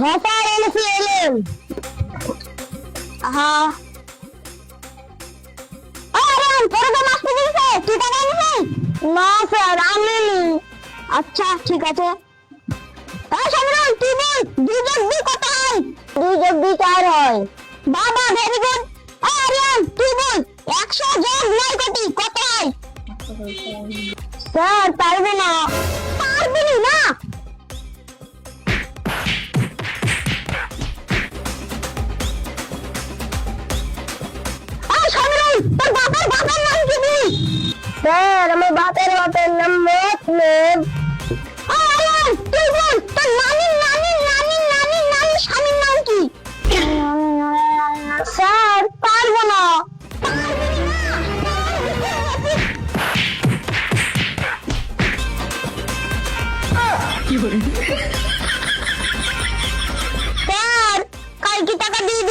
হ্যাঁ স্যার এনেছি এলেন। হ্যাঁ আরে পরে তো মাস্টার দিয়েছে তুই টাকা এনেছিস? না স্যার আনিনি। আচ্ছা ঠিক আছে। এই সামনে তুই বল 2 যোগ 2 কত হয়? 2 যোগ 2 4 হয়। বাবা ভেরি গুড। আরিয়ান তুই বল 100 যোগ 9 কোটি কত হয়? স্যার পারবো না। পারবি না? এই সামনে তোর বাবার নাম কি বল? স্যার আমার বাপের নাম মতলব। আরিয়ান তুই বল তোর নানির স্বামীর নাম কি? স্যার পারবো না। স্যার কালকে টাকা দিয়ে